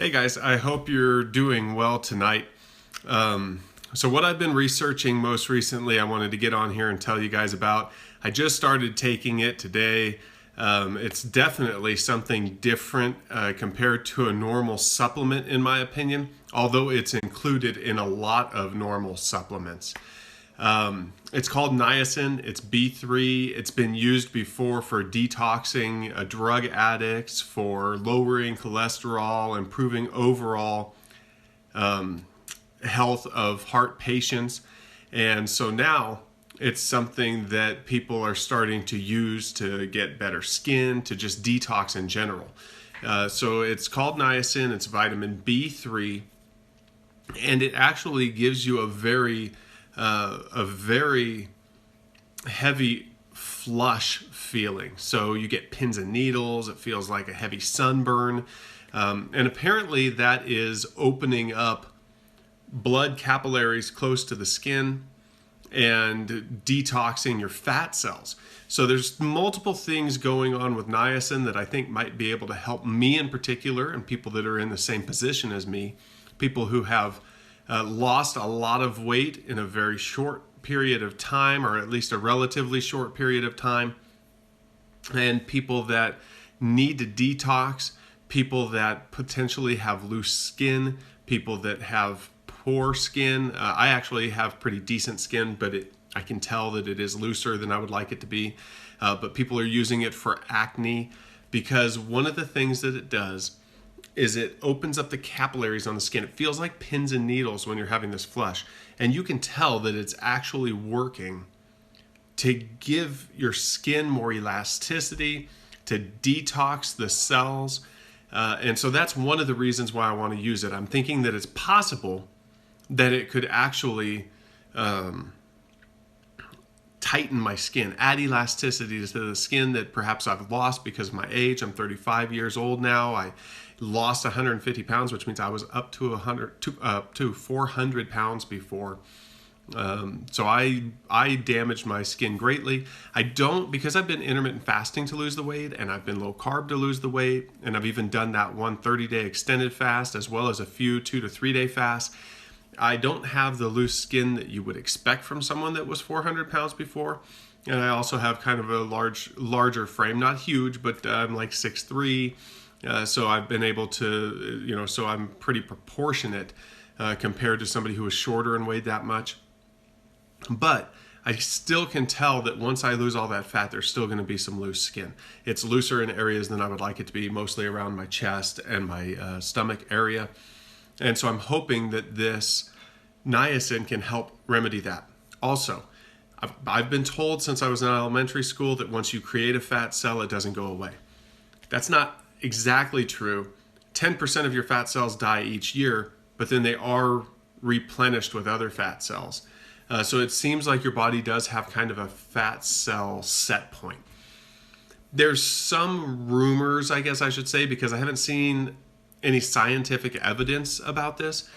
Hey guys, I hope you're doing well tonight. So what I've been researching most recently, I wanted to get on here and tell you guys about. I just started taking it today. It's definitely something different compared to a normal supplement in my opinion, although it's included in a lot of normal supplements. It's called Niacin. It's B3. It's been used before for detoxing drug addicts, for lowering cholesterol, improving overall health of heart patients. And so now it's something that people are starting to use to get better skin, to just detox in general. So it's called Niacin. It's vitamin B3. And it actually gives you a very heavy flush feeling. So you get pins and needles. It feels like a heavy sunburn. And apparently that is opening up blood capillaries close to the skin and detoxing your fat cells. So there's multiple things going on with niacin that I think might be able to help me in particular and people that are in the same position as me, people who have lost a lot of weight in a very short period of time, or at least a relatively short period of time, and people that need to detox, people that potentially have loose skin, people that have poor skin. I actually have pretty decent skin, but I can tell that it is looser than I would like it to be. But people are using it for acne because one of the things that it does is it opens up the capillaries on the skin. It feels like pins and needles when you're having this flush. And you can tell that it's actually working to give your skin more elasticity, to detox the cells. And so that's one of the reasons why I want to use it. I'm thinking that it's possible that it could actually tighten my skin, add elasticity to the skin that perhaps I've lost because of my age. I'm 35 years old now. I lost 150 pounds, which means I was up to 400 pounds before. So I damaged my skin greatly. I don't, because I've been intermittent fasting to lose the weight, and I've been low carb to lose the weight, and I've even done that one 30-day extended fast as well as a few 2 to 3 day fasts. I don't have the loose skin that you would expect from someone that was 400 pounds before. And I also have kind of a larger frame, not huge, but I'm like 6'3". So I've been able to, so I'm pretty proportionate compared to somebody who was shorter and weighed that much. But I still can tell that once I lose all that fat, there's still going to be some loose skin. It's looser in areas than I would like it to be, mostly around my chest and my stomach area. And so I'm hoping that this niacin can help remedy that. Also, I've been told since I was in elementary school that once you create a fat cell, it doesn't go away. That's not exactly true. 10% of your fat cells die each year, but then they are replenished with other fat cells. So it seems like your body does have kind of a fat cell set point. There's some rumors, I guess I should say, because I haven't seen any scientific evidence about this,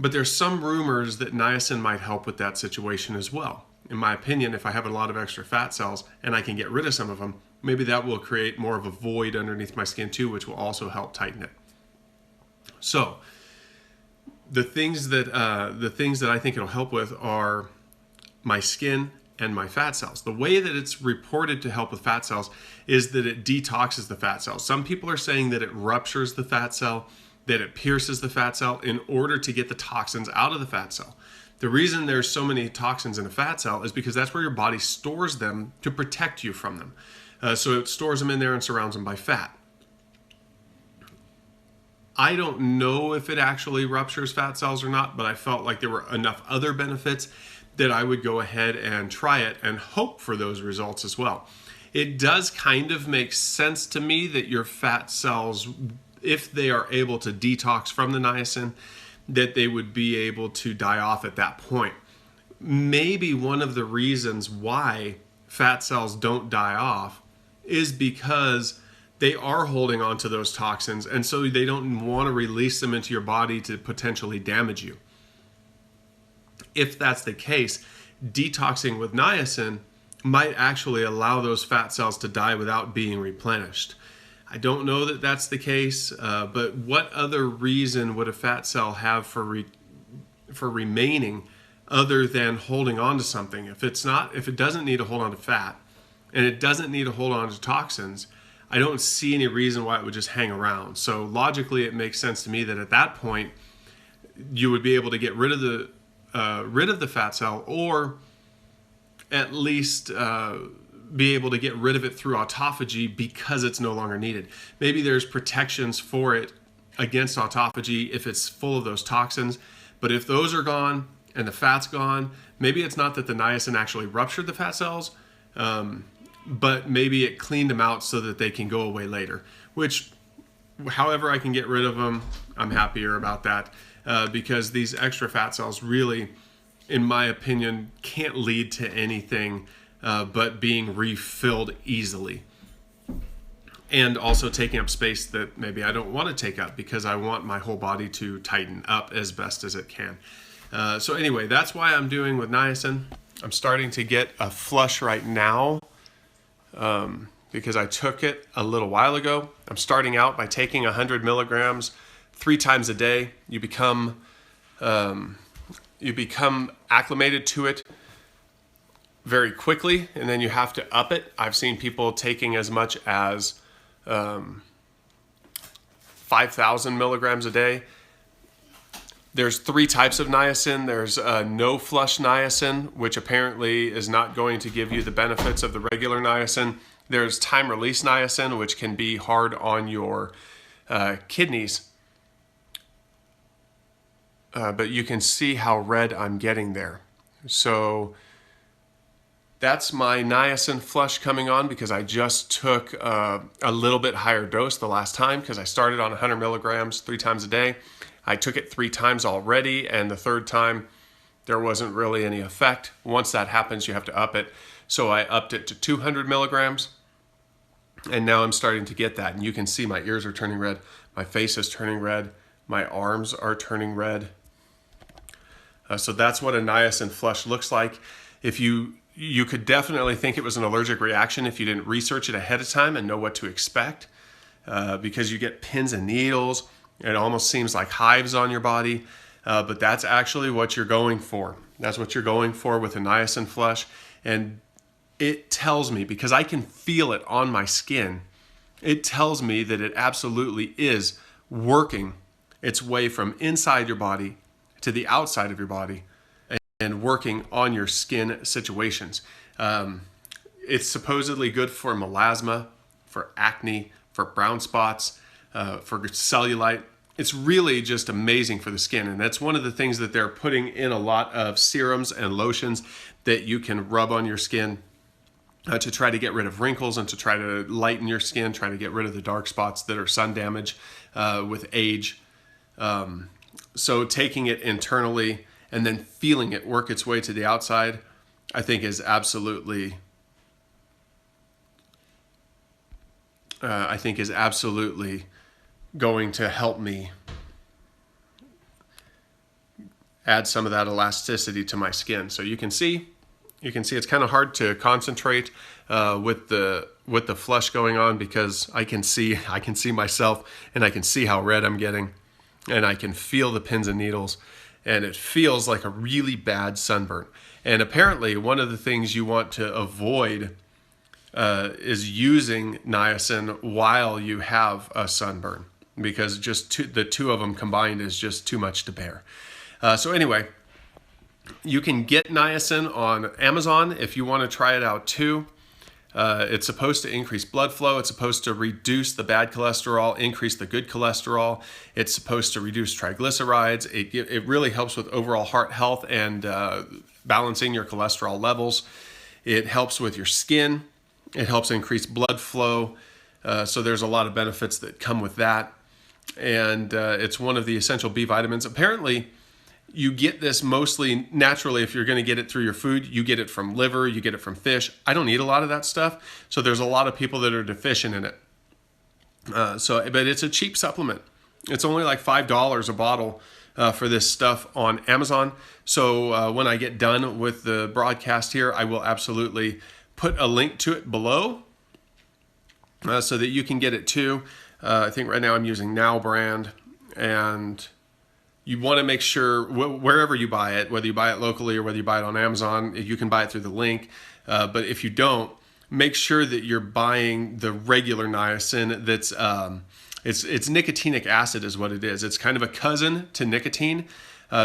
but there's some rumors that niacin might help with that situation as well. In my opinion, if I have a lot of extra fat cells and I can get rid of some of them, maybe that will create more of a void underneath my skin too, which will also help tighten it. So the things that I think it'll help with are my skin and my fat cells. The way that it's reported to help with fat cells is that it detoxes the fat cells. Some people are saying that it ruptures the fat cell, that it pierces the fat cell in order to get the toxins out of the fat cell. The reason there's so many toxins in a fat cell is because that's where your body stores them to protect you from them. So it stores them in there and surrounds them by fat. I don't know if it actually ruptures fat cells or not, but I felt like there were enough other benefits that I would go ahead and try it and hope for those results as well. It does kind of make sense to me that your fat cells, if they are able to detox from the niacin, that they would be able to die off at that point. Maybe one of the reasons why fat cells don't die off is because they are holding on to those toxins, and so they don't want to release them into your body to potentially damage you. If that's the case, detoxing with niacin might actually allow those fat cells to die without being replenished. I don't know that that's the case, but what other reason would a fat cell have for remaining other than holding on to something? If it doesn't need to hold on to fat and it doesn't need to hold on to toxins, I don't see any reason why it would just hang around. So logically, it makes sense to me that at that point, you would be able to get rid of the fat cell, or at least be able to get rid of it through autophagy because it's no longer needed. Maybe there's protections for it against autophagy if it's full of those toxins, but if those are gone and the fat's gone, maybe it's not that the niacin actually ruptured the fat cells, but maybe it cleaned them out so that they can go away later, which however I can get rid of them, I'm happier about that, because these extra fat cells really, in my opinion, can't lead to anything but being refilled easily. And also taking up space that maybe I don't want to take up because I want my whole body to tighten up as best as it can. So anyway, that's why I'm doing with niacin. I'm starting to get a flush right now because I took it a little while ago. I'm starting out by taking 100 milligrams 3 times a day. You become acclimated to it very quickly, and then you have to up it. I've seen people taking as much as 5,000 milligrams a day. There's 3 types of niacin. There's no flush niacin, which apparently is not going to give you the benefits of the regular niacin. There's time release niacin, which can be hard on your kidneys. But you can see how red I'm getting there. So that's my niacin flush coming on because I just took a little bit higher dose the last time because I started on 100 milligrams 3 times a day. I took it 3 times already, and the 3rd time there wasn't really any effect. Once that happens, you have to up it. So I upped it to 200 milligrams, and now I'm starting to get that. And you can see my ears are turning red, my face is turning red, my arms are turning red. So that's what a niacin flush looks like. If you could definitely think it was an allergic reaction if you didn't research it ahead of time and know what to expect, because you get pins and needles. It almost seems like hives on your body, but that's actually what you're going for. That's what you're going for with a niacin flush. And it tells me, because I can feel it on my skin, it tells me that it absolutely is working its way from inside your body to the outside of your body and working on your skin situations. It's supposedly good for melasma, for acne, for brown spots, for cellulite. It's really just amazing for the skin. And that's one of the things that they're putting in a lot of serums and lotions that you can rub on your skin to try to get rid of wrinkles and to try to lighten your skin, try to get rid of the dark spots that are sun damage with age. So taking it internally and then feeling it work its way to the outside, I think is absolutely going to help me add some of that elasticity to my skin. So you can see it's kind of hard to concentrate with the flush going on because I can see myself and I can see how red I'm getting and I can feel the pins and needles and it feels like a really bad sunburn. And apparently one of the things you want to avoid is using niacin while you have a sunburn, because just the two of them combined is just too much to bear. So anyway, you can get niacin on Amazon if you want to try it out too. It's supposed to increase blood flow. It's supposed to reduce the bad cholesterol, increase the good cholesterol. It's supposed to reduce triglycerides. It really helps with overall heart health and balancing your cholesterol levels. It helps with your skin. It helps increase blood flow. So there's a lot of benefits that come with that. And it's one of the essential B vitamins. Apparently, you get this mostly naturally. If you're going to get it through your food, you get it from liver, you get it from fish. I don't eat a lot of that stuff. So there's a lot of people that are deficient in it. But it's a cheap supplement. It's only like $5 a bottle for this stuff on Amazon. So when I get done with the broadcast here, I will absolutely put a link to it below. so that you can get it too. I think right now I'm using Now brand, and you want to make sure wherever you buy it, whether you buy it locally or whether you buy it on Amazon, you can buy it through the link. But if you don't, make sure that you're buying the regular niacin. That's it's nicotinic acid is what it is. It's kind of a cousin to nicotine.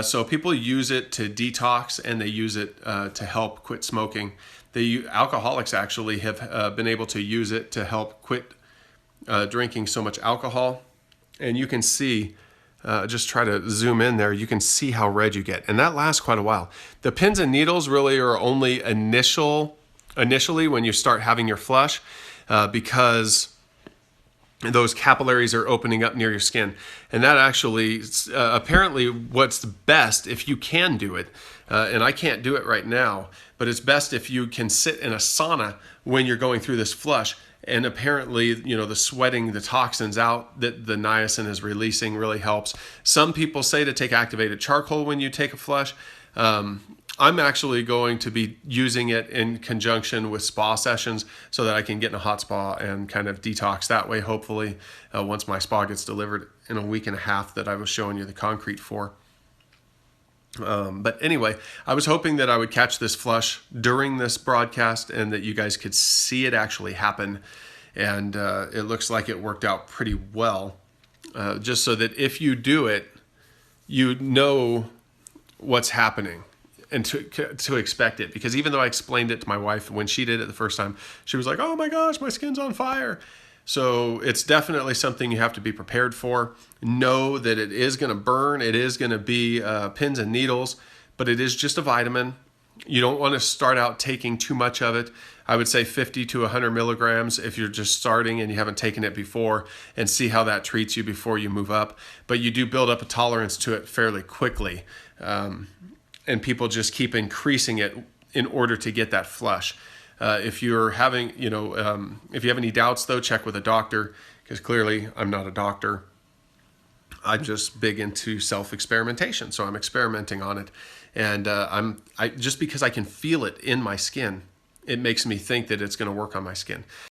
So people use it to detox, and they use it to help quit smoking. Alcoholics actually have been able to use it to help quit drinking so much alcohol. And you can see, just try to zoom in there, you can see how red you get. And that lasts quite a while. The pins and needles really are only initially when you start having your flush, because those capillaries are opening up near your skin. And that actually, apparently what's best, if you can do it, and I can't do it right now, but it's best if you can sit in a sauna when you're going through this flush. And apparently, the sweating the toxins out that the niacin is releasing really helps. Some people say to take activated charcoal when you take a flush. I'm actually going to be using it in conjunction with spa sessions so that I can get in a hot spa and kind of detox that way, hopefully, once my spa gets delivered in a week and a half that I was showing you the concrete for. But anyway, I was hoping that I would catch this flush during this broadcast and that you guys could see it actually happen. And it looks like it worked out pretty well, just so that if you do it, you know what's happening and to expect it. Because even though I explained it to my wife when she did it the first time, she was like, oh my gosh, my skin's on fire. So it's definitely something you have to be prepared for. Know that it is going to burn. It is going to be pins and needles, but it is just a vitamin. You don't want to start out taking too much of it. I would say 50 to 100 milligrams if you're just starting and you haven't taken it before, and see how that treats you before you move up. But you do build up a tolerance to it fairly quickly. And people just keep increasing it in order to get that flush. If you're having, if you have any doubts though, check with a doctor, because clearly I'm not a doctor. I'm just big into self-experimentation. So I'm experimenting on it. And just because I can feel it in my skin, it makes me think that it's going to work on my skin.